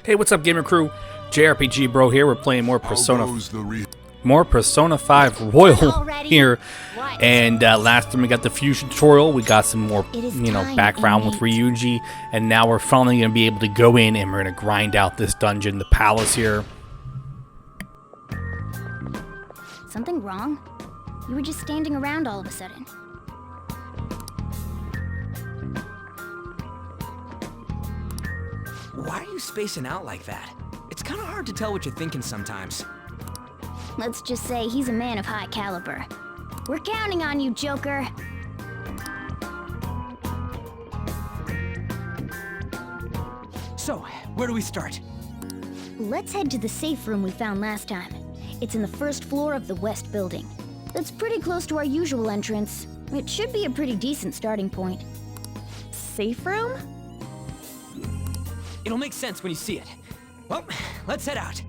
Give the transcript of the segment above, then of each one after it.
Hey, what's up, gamer crew? JRPG Bro here. We're playing more Persona 5 Royal here. And last time we got the fusion tutorial, we got some more, background with Ryuji, and now we're finally going to be able to go in and we're going to grind out this dungeon, the palace here. Something wrong? You were just standing around all of a sudden. Why are you spacing out like that? It's kind of hard to tell what you're thinking sometimes. Let's just say he's a man of high caliber. We're counting on you, Joker. So, where do we start? Let's head to the safe room we found last time. It's in the first floor of the west building. That's pretty close to our usual entrance. It should be a pretty decent starting point. Safe room? It'll make sense when you see it. Well, let's head out.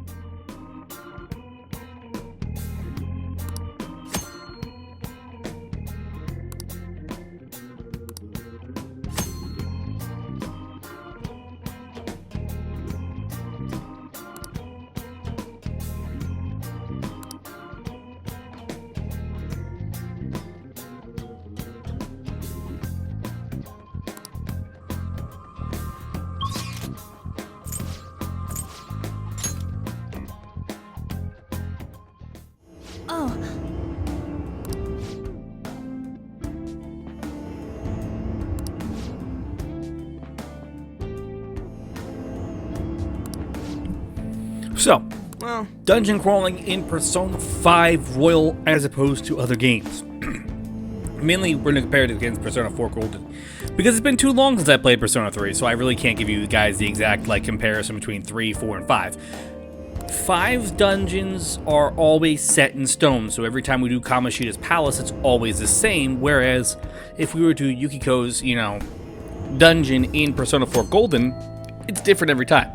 Oh. So, dungeon crawling in Persona 5 Royal as opposed to other games. Mainly, we're going to compare it against Persona 4 Golden. Because it's been too long since I played Persona 3, so I really can't give you guys the exact comparison between 3, 4, and 5. 5's dungeons are always set in stone, so every time we do Kamoshida's palace, it's always the same, whereas if we were to do Yukiko's, dungeon in Persona 4 Golden, it's different every time.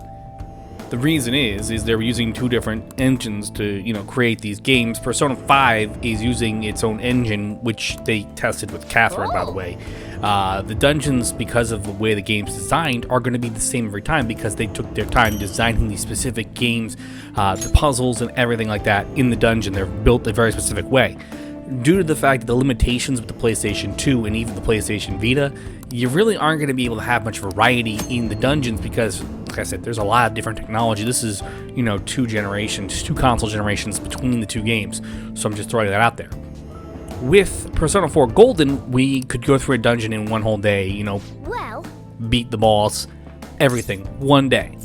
The reason is they were using two different engines to, create these games. Persona 5 is using its own engine, which they tested with Catherine, by the way. The dungeons, because of the way the game's designed, are going to be the same every time because they took their time designing these specific games, the puzzles and everything like that in the dungeon. They're built a very specific way. Due to the fact that the limitations with the PlayStation 2 and even the PlayStation Vita, you really aren't going to be able to have much variety in the dungeons because, like I said, there's a lot of different technology. This is, two console generations between the two games. So I'm just throwing that out there. With Persona 4 Golden, we could go through a dungeon in one whole day, beat the boss, everything, one day.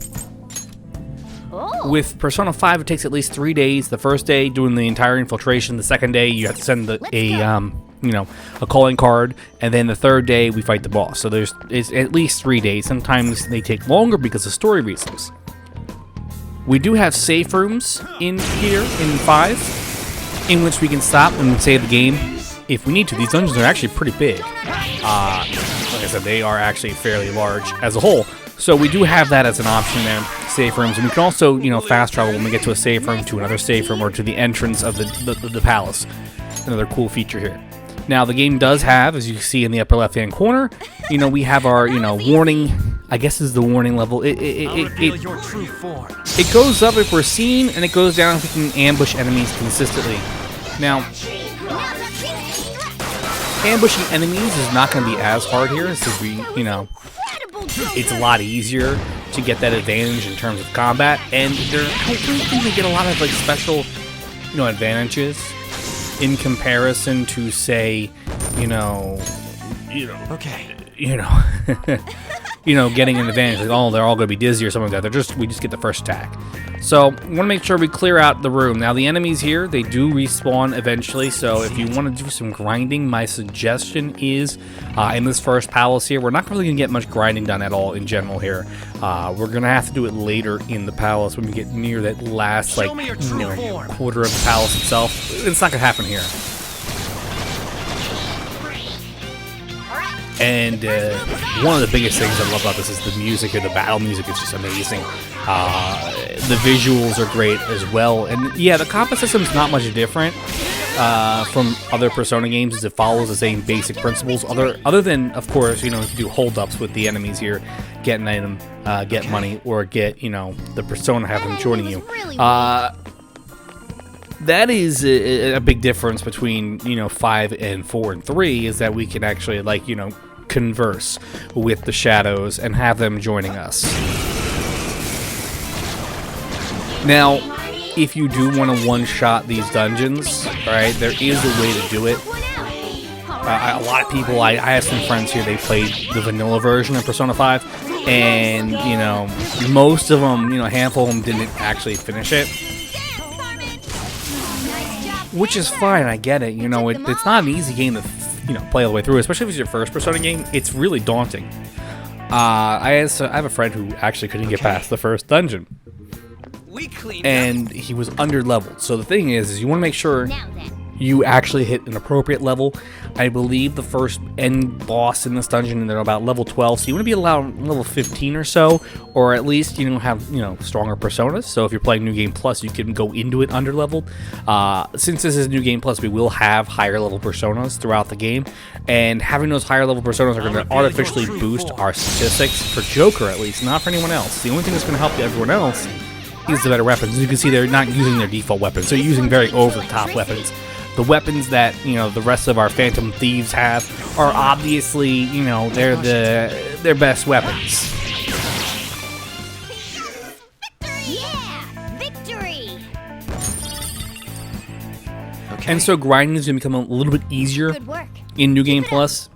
With Persona 5, it takes at least 3 days. The first day, doing the entire infiltration. The second day, you have to send a calling card. And then the third day, we fight the boss. So it's at least 3 days. Sometimes they take longer because of story reasons. We do have safe rooms in here in 5, in which we can stop and save the game if we need to. These dungeons are actually pretty big. Like I said, they are actually fairly large as a whole. So we do have that as an option there, safe rooms, and we can also, fast travel when we get to a safe room, to another safe room, or to the entrance of the palace. Another cool feature here. Now, the game does have, as you see in the upper left-hand corner, we have our, warning. I guess this is the warning level. It goes up if we're seen, and it goes down if we can ambush enemies consistently. Now, ambushing enemies is not going to be as hard here, since we, it's a lot easier to get that advantage in terms of combat, and I really think they get a lot of special, advantages in comparison to, say, getting an advantage. They're all going to be dizzy or something like that. We just get the first attack. So, we want to make sure we clear out the room. Now, the enemies here, they do respawn eventually, so if you want to do some grinding, my suggestion is, in this first palace here, we're not really going to get much grinding done at all in general here. We're going to have to do it later in the palace when we get near that last, quarter of the palace itself. It's not going to happen here. And one of the biggest things I love about this is the music, or the battle music is just amazing. The visuals are great as well. And yeah, the combat system's not much different from other Persona games, as it follows the same basic principles. Other than, of course, you know, if you do hold-ups with the enemies here, get an item, get money, or get, you know, the Persona have them joining you. That is a big difference between, you know, 5 and 4 and 3, is that we can actually, like, you know, converse with the shadows and have them joining us. Now, if you do want to one-shot these dungeons, right, there is a way to do it. A lot of people, I have some friends here, they played the vanilla version of Persona 5, and, you know, most of them, you know, a handful of them didn't actually finish it. Which is fine, I get it. You know, it's not an easy game to, you know, play all the way through, especially if it's your first Persona game. It's really daunting. I have a friend who actually couldn't get past the first dungeon, and he was under-leveled. So the thing is you want to make sure you actually hit an appropriate level. I believe the first end boss in this dungeon, they're about level 12, so you want to be allowed level 15 or so, or at least, you know, have, you know, stronger personas. So if you're playing New Game Plus, you can go into it under-leveled. Since this is New Game Plus, we will have higher level personas throughout the game, and having those higher level personas are going to artificially boost our statistics, for Joker at least, not for anyone else. The only thing that's going to help everyone else is the better weapons. As you can see, they're not using their default weapons, they're using very over-the-top weapons. The weapons that, you know, the rest of our Phantom Thieves have are obviously, you know, they're their best weapons. Yeah! Victory! Okay. And so grinding is going to become a little bit easier Good work. in New Game Plus,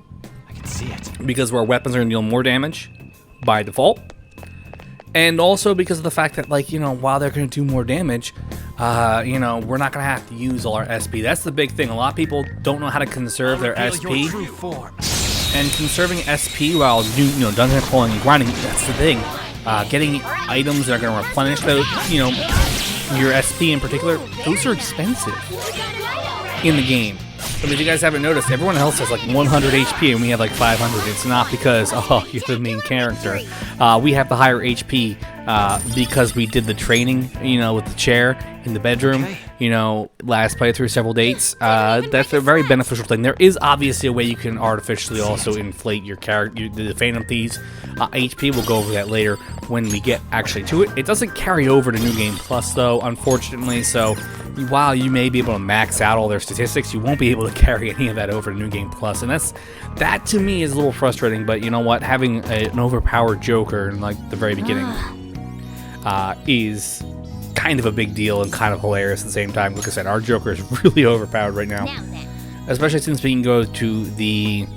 I can see it. because our weapons are going to deal more damage by default. And also because of the fact that, like, you know, while they're going to do more damage, you know, we're not going to have to use all our SP. That's the big thing. A lot of people don't know how to conserve their SP. And conserving SP while you know, dungeon crawling and grinding, that's the thing. Getting items that are going to replenish those, you know, your SP in particular, those are expensive in the game. But if you guys haven't noticed, everyone else has like 100 HP and we have like 500. It's not because, oh, you're the main character. We have the higher HP because we did the training, you know, with the chair in the bedroom, you know, last playthrough, several dates. That's a very beneficial thing. There is obviously a way you can artificially also inflate your character, the Phantom Thieves HP. We'll go over that later when we get actually to it. It doesn't carry over to New Game Plus though, unfortunately, so while you may be able to max out all their statistics, you won't be able to carry any of that over to New Game Plus, and that to me is a little frustrating. But you know what, having an overpowered Joker in like the very beginning is kind of a big deal and kind of hilarious at the same time. Like I said, our Joker is really overpowered right now, especially since we can go to the,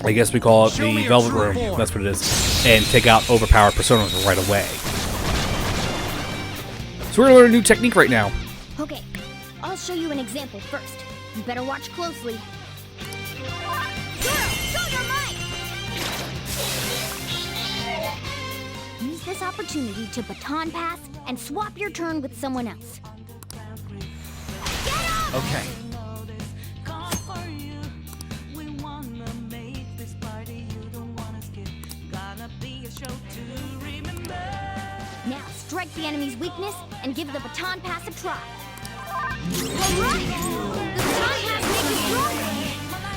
I guess we call it the Velvet Room, that's what it is, and take out overpowered personas right away. So we're going to learn a new technique right now. Okay, I'll show you an example first. You better watch closely. Girl, show your might! Use this opportunity to baton pass and swap your turn with someone else. Get up! Okay. Now strike the enemy's weakness and give the baton pass a try. Alright! The baton pass makes you stronger!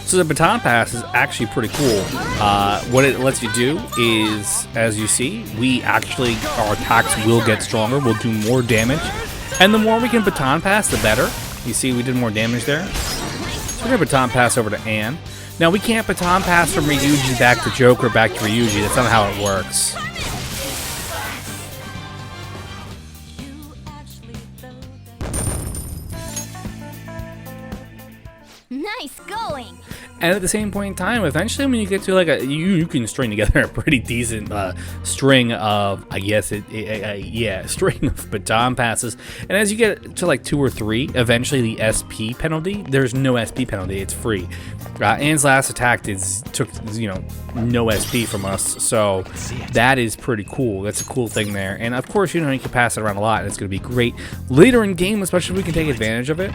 So the baton pass is actually pretty cool. What it lets you do is, as you see, we actually, our attacks will get stronger, we'll do more damage, and the more we can baton pass, the better. You see, we did more damage there. So we're gonna baton pass over to Anne. Now we can't baton pass from Ryuji back to Joker, back to Ryuji. That's not how it works. Nice going! And at the same point in time, eventually when you get to like you can string together a pretty decent string of, I guess string of baton passes. And as you get to like 2 or 3, eventually the SP penalty, there's no SP penalty, it's free. Anne's last attack took, you know, no SP from us, so that is pretty cool. That's a cool thing there. And of course, you know, you can pass it around a lot, and it's going to be great later in game, especially if we can take advantage of it.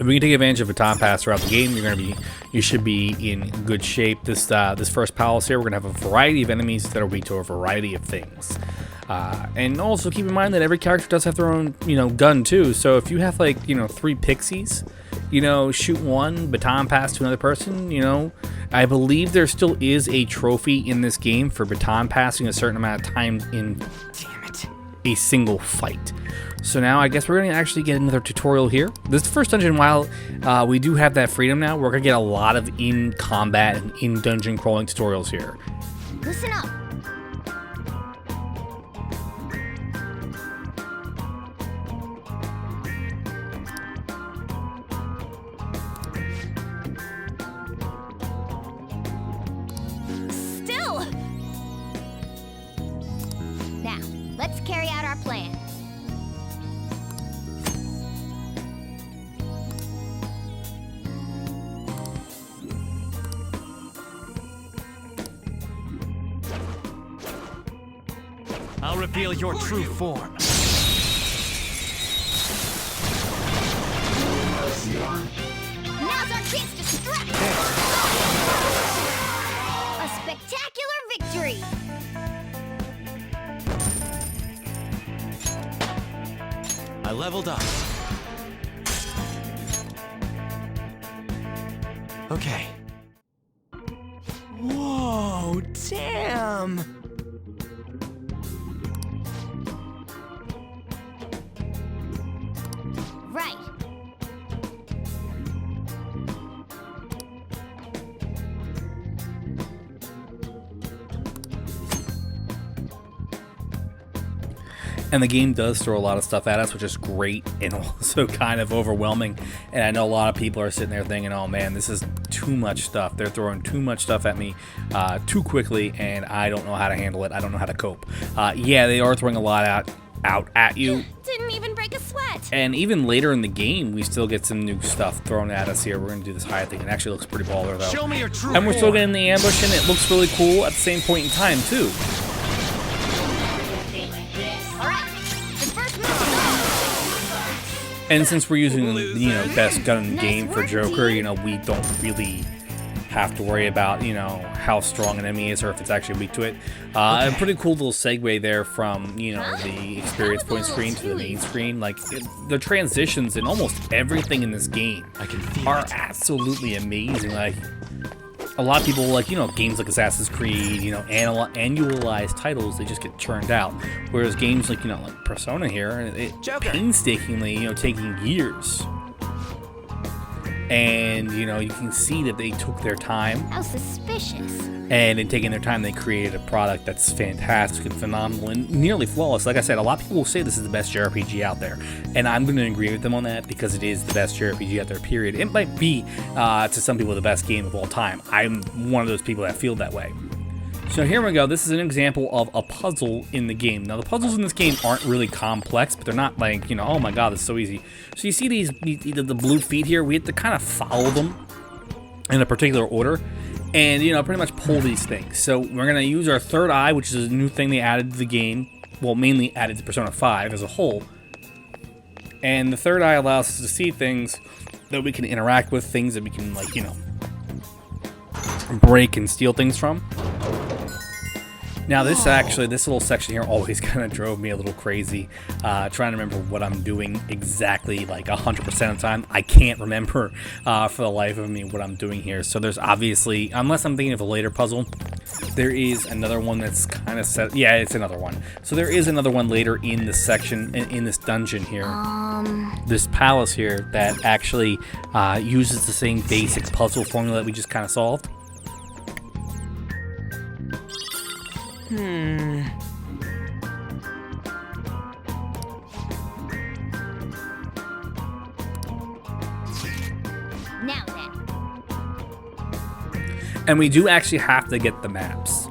If we can take advantage of baton pass throughout the game, you should be in good shape. This first palace here, we're gonna have a variety of enemies that will be to a variety of things. And also keep in mind that every character does have their own, gun too. So if you have like, 3 pixies, shoot one, baton pass to another person, I believe there still is a trophy in this game for baton passing a certain amount of time in a single fight. So now I guess we're going to actually get another tutorial here. This is the first dungeon. While we do have that freedom now, we're going to get a lot of in-combat and in-dungeon crawling tutorials here. Listen up. Still! Now, let's carry out our plan. I'll reveal your true form. Now's our chance to strike! A spectacular victory! I leveled up. Okay. Whoa, damn! Right. And the game does throw a lot of stuff at us, which is great and also kind of overwhelming. And I know a lot of people are sitting there thinking, oh man, this is too much stuff. They're throwing too much stuff at me too quickly, and I don't know how to handle it. I don't know how to cope. Yeah, they are throwing a lot out at you. Didn't even break a sweat. And even later in the game, we still get some new stuff thrown at us here. We're going to do this high thing. It actually looks pretty baller, though. Show me your true And we're still form. getting the ambush, and it looks really cool at the same point in time, too. And since we're using, best gun in the game for Joker, we don't really have to worry about, how strong an enemy is or if it's actually weak to it. A pretty cool little segue there from, the experience point screen to the main screen. Like, the transitions in almost everything in this game are absolutely amazing. Like, a lot of people like, games like Assassin's Creed, annualized titles, they just get churned out. Whereas games like, like Persona here, it painstakingly, taking years. And, you can see that they took their time. How suspicious. And in taking their time, they created a product that's fantastic and phenomenal and nearly flawless. Like I said, a lot of people will say this is the best JRPG out there. And I'm going to agree with them on that because it is the best JRPG out there, period. It might be, to some people, the best game of all time. I'm one of those people that feel that way. So here we go. This is an example of a puzzle in the game. Now, the puzzles in this game aren't really complex, but they're not like, oh my god, this is so easy. So you see the blue feet here? We have to kind of follow them in a particular order. And, pretty much pull these things. So we're going to use our third eye, which is a new thing they added to the game. Well, mainly added to Persona 5 as a whole. And the third eye allows us to see things that we can interact with, things that we can, like, break and steal things from. Now, this little section here always kind of drove me a little crazy. Trying to remember what I'm doing exactly, like 100% of the time. I can't remember for the life of me what I'm doing here. So there's obviously, unless I'm thinking of a later puzzle, there is another one that's kind of set. Yeah, it's another one. So there is another one later in this section, in this dungeon here. This palace here that actually uses the same basic puzzle formula that we just kind of solved. Now then. And we do actually have to get the maps.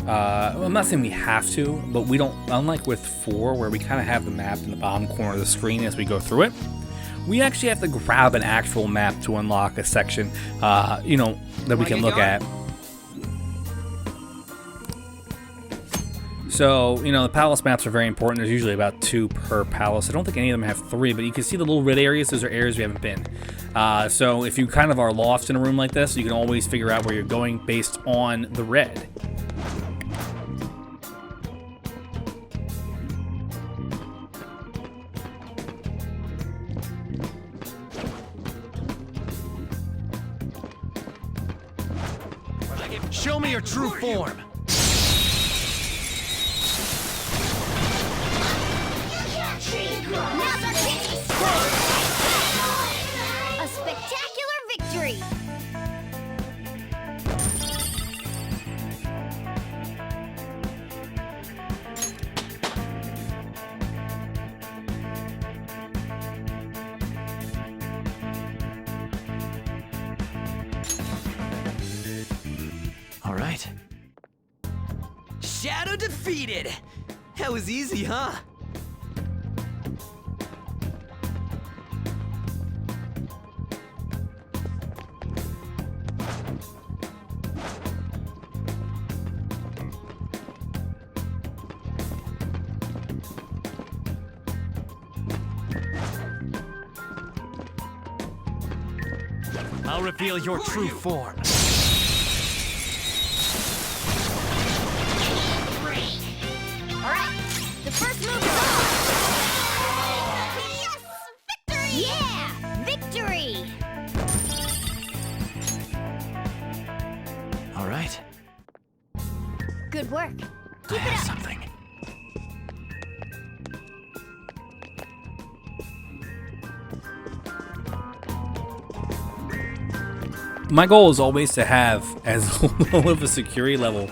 Well, I'm not saying we have to, but we don't, unlike with 4, where we kind of have the map in the bottom corner of the screen as we go through it, we actually have to grab an actual map to unlock a section, that we can look at. So, you know, the palace maps are very important. There's usually about 2 per palace. I don't think any of them have 3, but you can see the little red areas. Those are areas we haven't been. So if you kind of are lost in a room like this, you can always figure out where you're going based on the red. Show me your true form. A spectacular victory! All right. Shadow defeated. That was easy, huh? I'll reveal your true form. Alright, the first move is on! Yes! Victory! Yeah! Victory! All right. Good work. I Keep it have up. something. My goal is always to have as low of a security level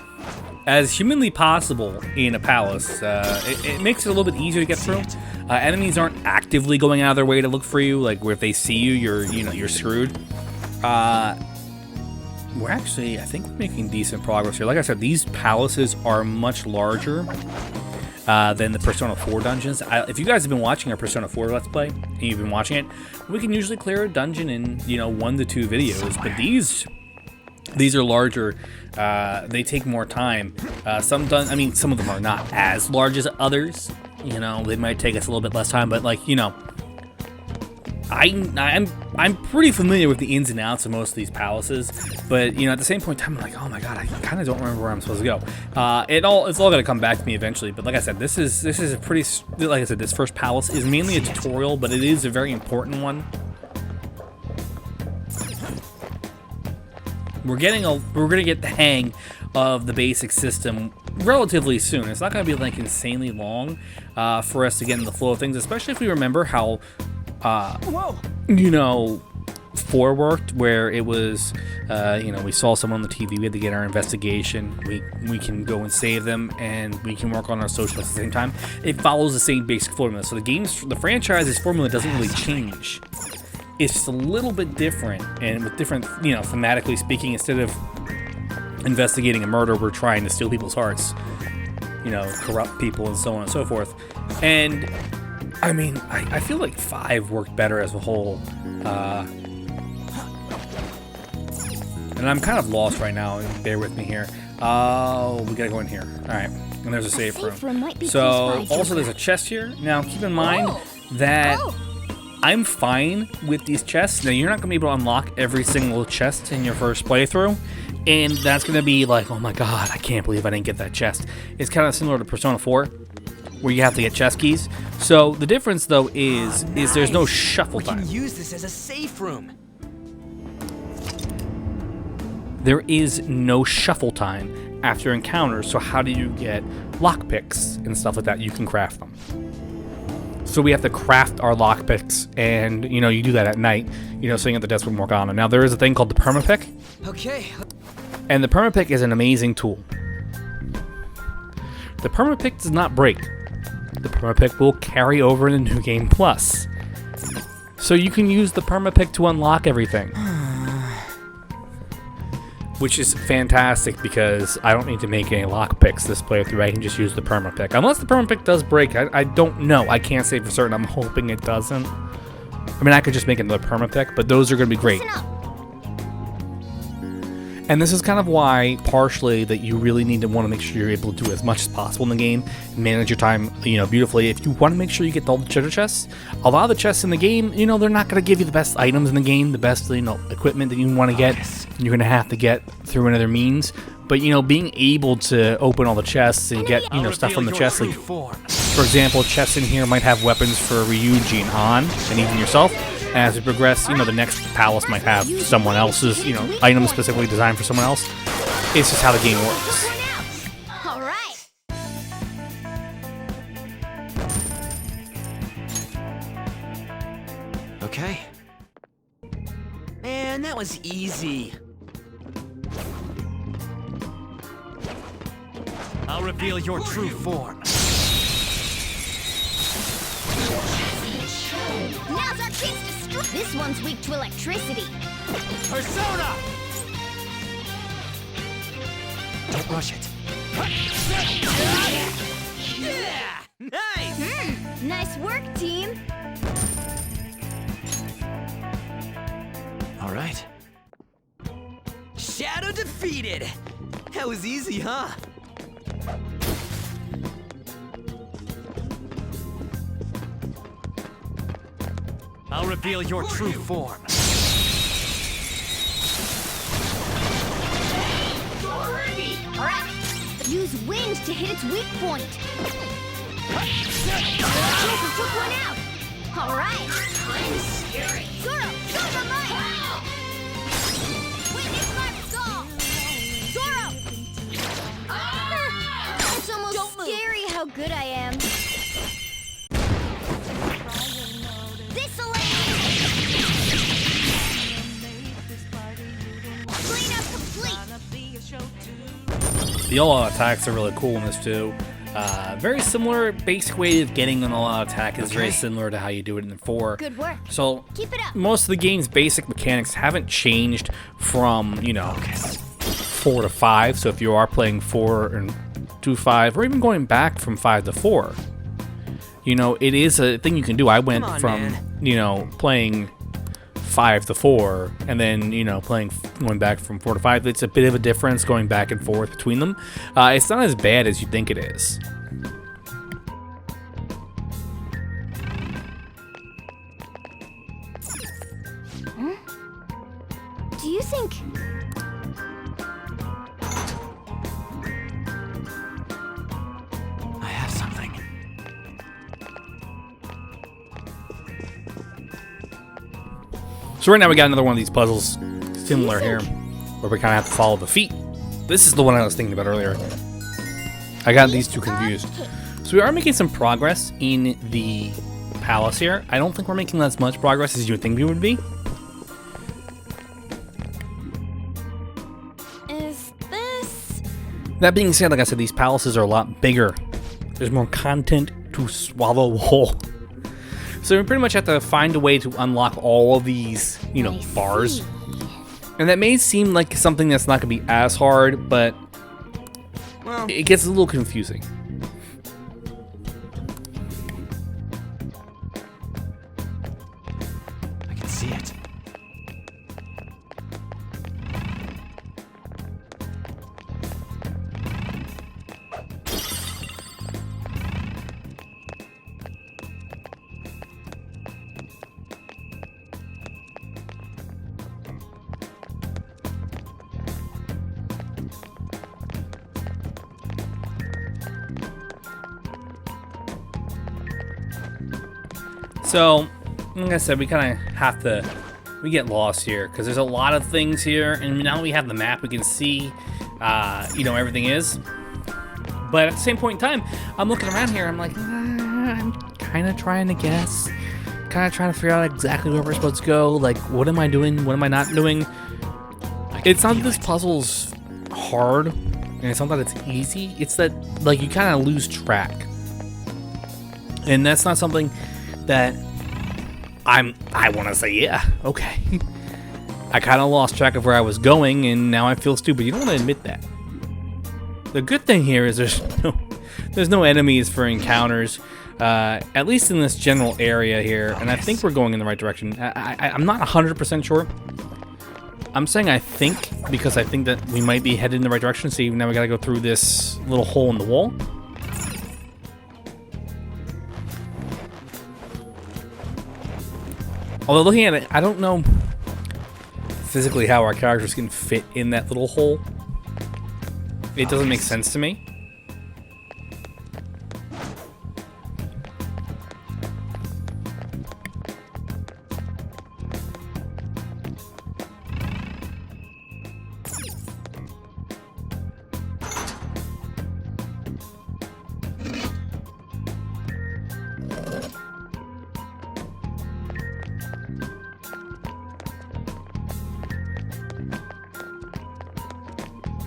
as humanly possible in a palace. It makes it a little bit easier to get through. Enemies aren't actively going out of their way to look for you. Like if they see you, you're screwed. We're actually, I think we're making decent progress here. Like I said, these palaces are much larger than the Persona 4 dungeons. If you guys have been watching our Persona 4 Let's Play, and you've been watching it, we can usually clear a dungeon in, 1 to 2 videos. But these are larger. They take more time. Some of them are not as large as others. They might take us a little bit less time. But I'm pretty familiar with the ins and outs of most of these palaces, but at the same point in time, I'm like, oh my god, I kind of don't remember where I'm supposed to go. It's all gonna come back to me eventually. But like I said, this is a pretty, like I said, this first palace is mainly a tutorial, but it is a very important one. We're gonna get the hang of the basic system relatively soon. It's not gonna be like insanely long for us to get in the flow of things, especially if we remember how 4 worked, where it was, we saw someone on the TV, we had to get our investigation, we can go and save them, and we can work on our social at the same time. It follows the same basic formula, so the franchise's formula doesn't really change. It's just a little bit different, and with different, thematically speaking, instead of investigating a murder, we're trying to steal people's hearts, corrupt people and so on and so forth. And I feel like 5 worked better as a whole. And I'm kind of lost right now. Bear with me here. Oh, we gotta go in here. All right. And there's a safe room. Might be So, close by, also there's a chest here. Now, keep in mind that I'm fine with these chests. Now, you're not gonna be able to unlock every single chest in your first playthrough. And that's gonna be like, oh my god, I can't believe I didn't get that chest. It's kind of similar to Persona 4. Where you have to get chest keys. So the difference, though, is there's no shuffle time. We can use this as a safe room. There is no shuffle time after encounters. So how do you get lockpicks and stuff like that? You can craft them. So we have to craft our lockpicks, and you do that at night. Sitting at the desk with Morgana. Now there is a thing called the permapick. Okay. And the permapick is an amazing tool. The permapick does not break. The permapick will carry over in the New Game Plus. So you can use the permapick to unlock everything. Which is fantastic because I don't need to make any lockpicks this playthrough. I can just use the permapick. Unless the permapick does break. I don't know. I can't say for certain. I'm hoping it doesn't. I could just make another permapick, but those are going to be great. And this is kind of why, partially, that you really need to want to make sure you're able to do as much as possible in the game, manage your time, beautifully. If you want to make sure you get all the treasure chests, a lot of the chests in the game, they're not going to give you the best items in the game, the best, equipment that you want to get. You're going to have to get through another means. But, being able to open all the chests and get, stuff from the chests, like, for example, chests in here might have weapons for Ryuji and Han, and even yourself. And as we progress, the next palace might have someone else's, items specifically designed for someone else. It's just how the game works. All right. Okay. Man, that was easy. I'll reveal your true form. Now's our chance to strike. This one's weak to electricity. Persona! Don't rush it. Yeah! Nice! Nice work, team. All right. Shadow defeated! That was easy, huh? I'll reveal your true form. Alright. Use wind to hit its weak point. Joker took one out. Alright. Zoro, show the might. Witness my resolve. Zoro. It's almost scary how good I am. The all-out attacks are really cool in this too. Very similar, basic way of getting an all-out attack is very similar to how you do it in 4. Good work. So Keep it up. most of the game's basic mechanics haven't changed from 4 to 5. So if you are playing 4 and 5, or even going back from 5 to 4, it is a thing you can do. I went from playing 5 to 4, and then going back from 4 to 5. It's a bit of a difference going back and forth between them. It's not as bad as you think it is. Do you think... I have something. So right now we got another one of these puzzles similar here, where we kind of have to follow the feet. This is the one I was thinking about earlier. I got these two confused. So we are making some progress in the palace here. I don't think we're making as much progress as you would think we would be. Is this... That being said, like I said, these palaces are a lot bigger. There's more content to swallow whole. So we pretty much have to find a way to unlock all of these, bars. And that may seem like something that's not going to be as hard, but it gets a little confusing. I can see it. So, like I said, we kind of have to, we get lost here, because there's a lot of things here, and now that we have the map, we can see, everything is. But at the same point in time, I'm looking around here, I'm like, I'm kind of trying to guess, kind of trying to figure out exactly where we're supposed to go, like, what am I doing, what am I not doing? It's not that this puzzle's hard, and it's not that it's easy, it's that, like, you kind of lose track. And that's not something that I want to say, yeah, okay. I kind of lost track of where I was going, and now I feel stupid. You don't want to admit that. The good thing here is there's no enemies for encounters, at least in this general area here, and I think we're going in the right direction. I'm not 100% sure, I'm saying I think because I think that we might be headed in the right direction. See, now we gotta go through this little hole in the wall. Although looking at it, I don't know physically how our characters can fit in that little hole. It doesn't make sense to me.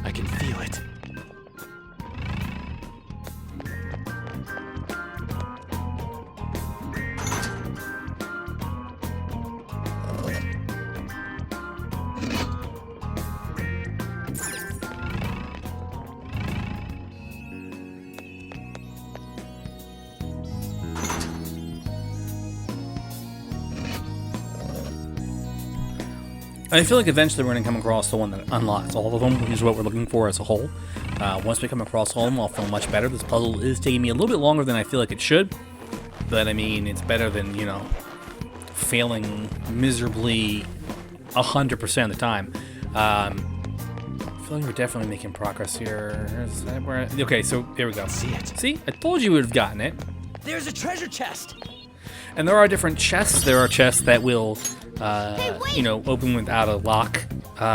I can feel it. I feel like eventually we're going to come across the one that unlocks all of them, which is what we're looking for as a whole. Once we come across all of them, I'll feel much better. This puzzle is taking me a little bit longer than I feel like it should. But, I mean, it's better than, you know, failing miserably 100% of the time. I feel like we're definitely making progress here. Okay, so there we go. See it. See? I told you we would have gotten it. There's a treasure chest. And there are different chests. There are chests that will, you know, open without a lock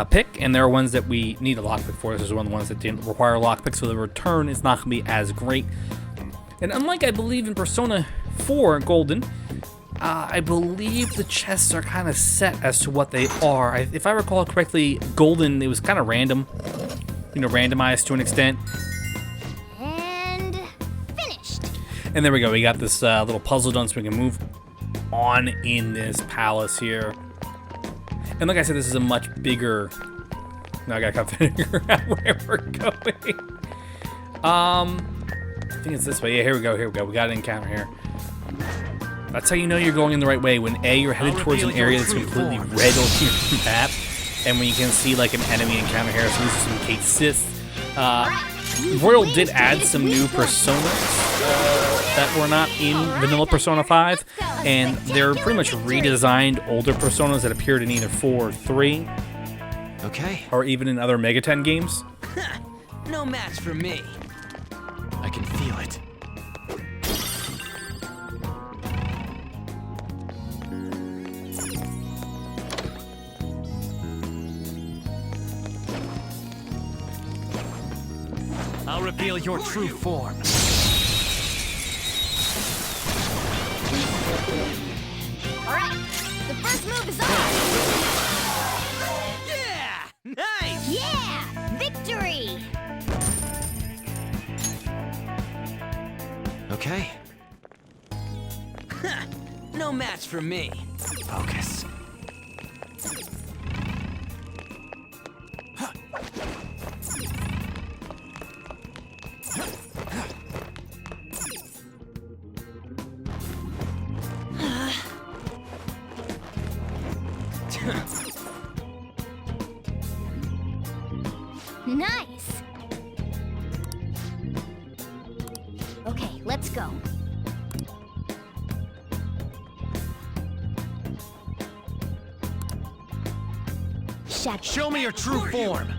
pick, and there are ones that we need a lockpick for. This is one of the ones that didn't require a lockpick, so the return is not going to be as great. And unlike, I believe, in Persona 4 Golden, I believe the chests are kind of set as to what they are. If I recall correctly, Golden, it was kind of random, you know, randomized to an extent. And finished. And there we go. We got this little puzzle done, so we can move on in this palace here. And like I said, this is a much bigger... Now I gotta come figure out where we're going. I think it's this way. Yeah, here we go. Here we go. We got an encounter here. That's how you know you're going in the right way. When A, you're headed towards an area that's completely red on your map, and when you can see like an enemy encounter here. So these are some Kate Siths. Royal did add some new personas that were not in vanilla Persona 5, and they're pretty much redesigned older personas that appeared in either 4 or 3, Okay. or even in other Mega 10 games. No match for me. I can feel it. I'll reveal your true form. Alright, the first move is on! Yeah! Nice! Yeah! Victory! Okay. No match for me. Focus. Nice! Okay, let's go. Show me your true form.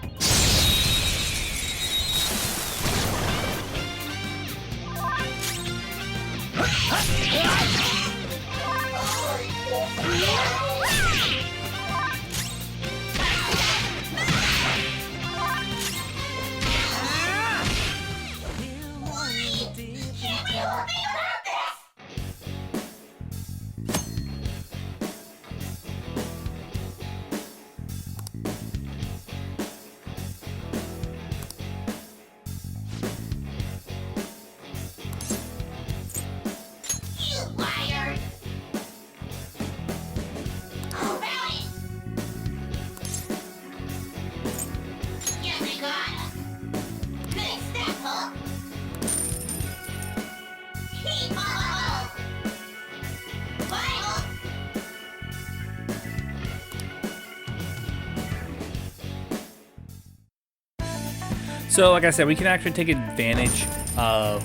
So, like I said, we can actually take advantage of...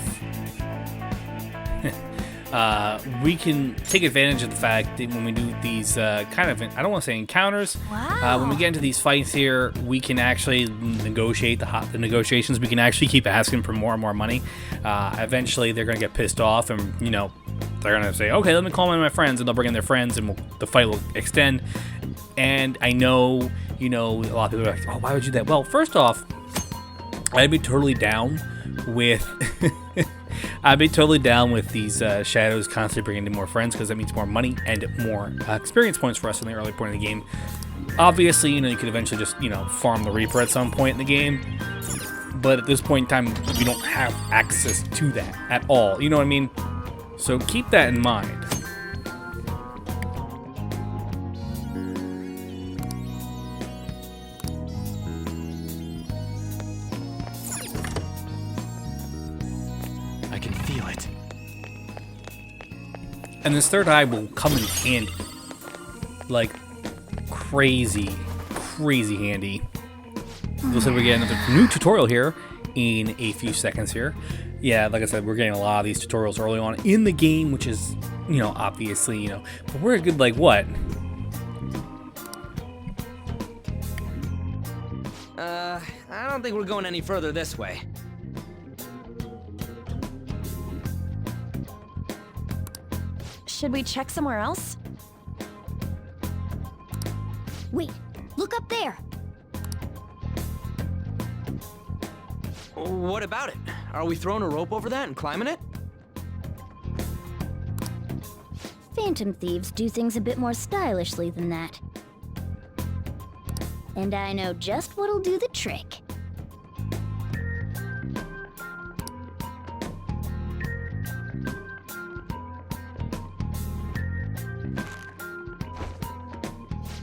we can take advantage of the fact that when we do these kind of, I don't want to say encounters, when we get into these fights here, we can actually negotiate the negotiations. We can actually keep asking for more and more money. Eventually, they're going to get pissed off, and you know, they're going to say, "Okay, let me call one of my friends," and they'll bring in their friends, and the fight will extend. And I know, you know, a lot of people are like, "Oh, why would you do that?" Well, first off, I'd be totally down with. I'd be totally down with these shadows constantly bringing in more friends, because that means more money and more experience points for us in the early point of the game. Obviously, you know, you could eventually just, you know, farm the Reaper at some point in the game, but at this point in time, you don't have access to that at all. You know what I mean? So keep that in mind. I can feel it. And this third eye will come in handy. Like, crazy handy. Looks like we get another new tutorial here in a few seconds here. Yeah, like I said, we're getting a lot of these tutorials early on in the game, which is, you know, obviously, you know, but we're a good, like, what? I don't think we're going any further this way. Should we check somewhere else? Wait, look up there. What about it? Are we throwing a rope over that and climbing it? Phantom thieves do things a bit more stylishly than that. And I know just what'll do the trick.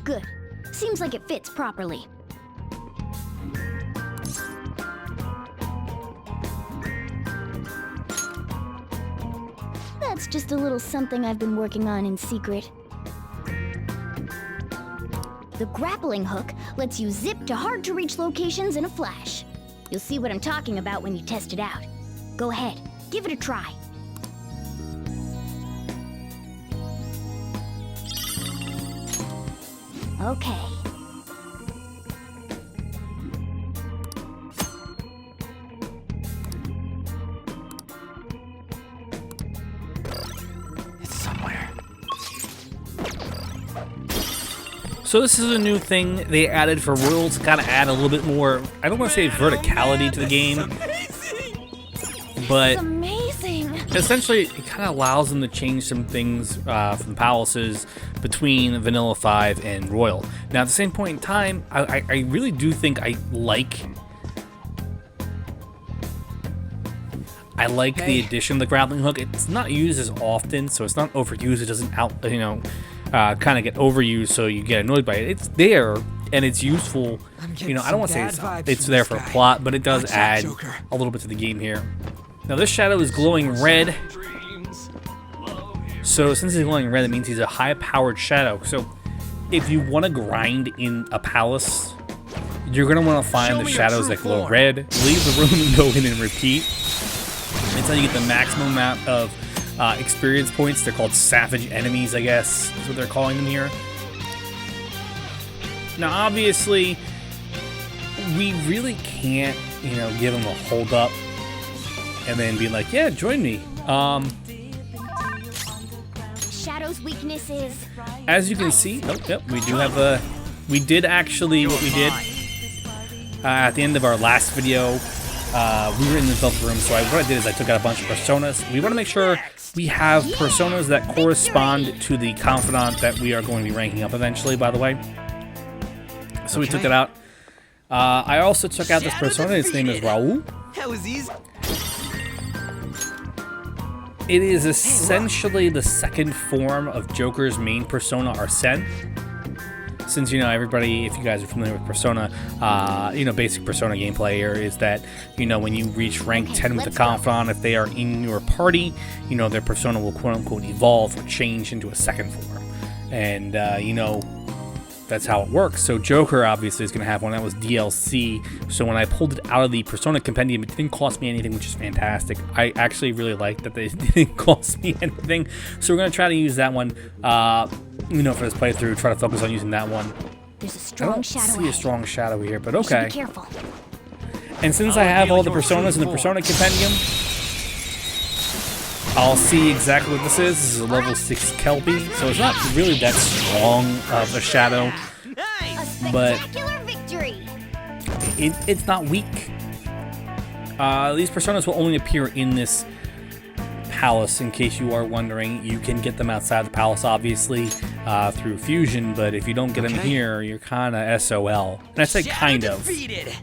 Good. Seems like it fits properly. That's just a little something I've been working on in secret. The grappling hook lets you zip to hard-to-reach locations in a flash. You'll see what I'm talking about when you test it out. Go ahead, give it a try. Okay. It's somewhere. So this is a new thing they added for Royals to kind of add a little bit more, I don't want to say verticality to the game, but It's amazing. essentially it kind of allows them to change some things from palaces between Vanilla 5 and Royal. Now at the same point in time, I really do think I like the addition of the grappling hook. It's not used as often, so it's not overused. It doesn't kind of get overused, so you get annoyed by it. It's there and it's useful. You know, I don't want to say it's there for plot, but it does add a little bit to the game here. Now this shadow is glowing red. So since he's glowing red, that means he's a high-powered shadow. So if you want to grind in a palace, you're going to want to find the shadows that glow red, leave the room and go in and repeat. That's how you get the maximum amount of experience points. They're called savage enemies, I guess, is what they're calling them here. Now, obviously, we really can't, you know, give them a hold up and then be like, yeah, join me. Shadow's weakness is... As you can see, we do have we did actually, what we did at the end of our last video, we were in the developer room, so what I did is I took out a bunch of personas. We want to make sure we have personas that correspond to the confidant that we are going to be ranking up eventually, by the way. So we took it out. I also took out this persona. Its name is Raul. That was easy. It is essentially the second form of Joker's main persona, Arsene. Since, you know, everybody, if you guys are familiar with Persona, you know, basic Persona gameplay here is that, you know, when you reach rank 10 with the Confidant, if they are in your party, you know, their persona will quote-unquote evolve or change into a second form. And, you know, that's how it works. So Joker obviously is going to have one that was DLC. So when I pulled it out of the Persona Compendium, it didn't cost me anything, which is fantastic. I actually really like that they didn't cost me anything. So we're going to try to use that one, you know, for this playthrough. Try to focus on using that one. There's a I strong don't shadow. see a strong shadow here, but You should okay. be careful. And since I have all the Personas in the Persona Compendium, I'll see exactly what this is. This is a level 6 Kelpie, so it's not really that strong of a shadow, but Spectacular victory. it's not weak. These Personas will only appear in this palace, in case you are wondering. You can get them outside the palace, obviously, through fusion, but if you don't get them here, you're kind of SOL. And I say kind of. Defeated.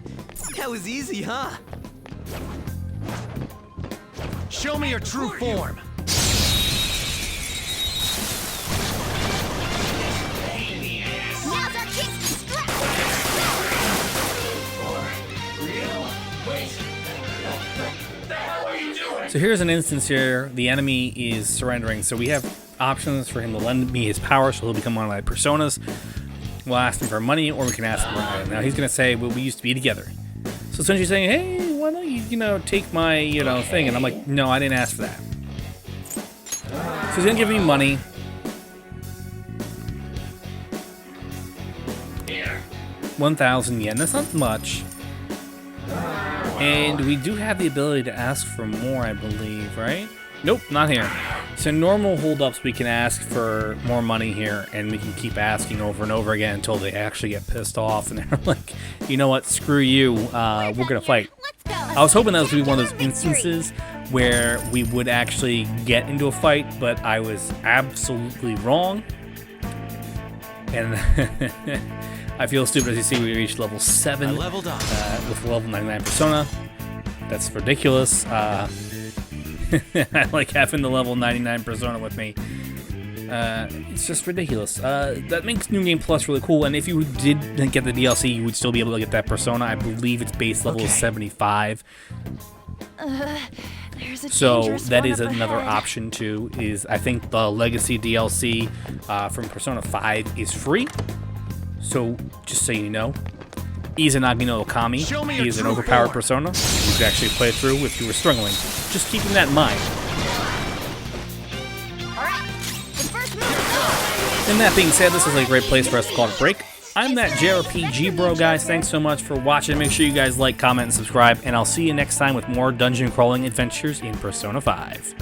That was easy, huh? Show me your true form. Now's our chance to strike. So here's an instance here. The enemy is surrendering, so we have options for him to lend me his power, so he'll become one of my Personas. We'll ask him for money, or we can ask him for money. Now he's gonna say, well, we used to be together. So essentially saying, hey, why don't you, take my, thing? And I'm like, no, I didn't ask for that. So he's gonna give me money. 1,000 yen. That's not much. And we do have the ability to ask for more, I believe, right? Nope, not here. So normal holdups, we can ask for more money here, and we can keep asking over and over again until they actually get pissed off, and they're like, you know what, screw you, we're gonna fight. Let's go. I was hoping that was gonna be one of those instances where we would actually get into a fight, but I was absolutely wrong. And I feel stupid. As you see, we reached level 7 I leveled up. with level 99 Persona. That's ridiculous. I like having the level 99 Persona with me. It's just ridiculous. That makes New Game Plus really cool, and if you did get the DLC, you would still be able to get that Persona. I believe its base level is 75. There's a So dangerous that one is up another ahead. option too, is I think the Legacy DLC from Persona 5 is free. So just so you know, Izanagi no Okami Show me your is an true overpowered form. Persona. You could actually play it through if you were struggling. Just keeping that in mind. All right. The first move is on. And that being said, this is a great place for us to call it a break. I'm that JRPG bro, guys. Thanks so much for watching. Make sure you guys like, comment, and subscribe, and I'll see you next time with more dungeon crawling adventures in Persona 5.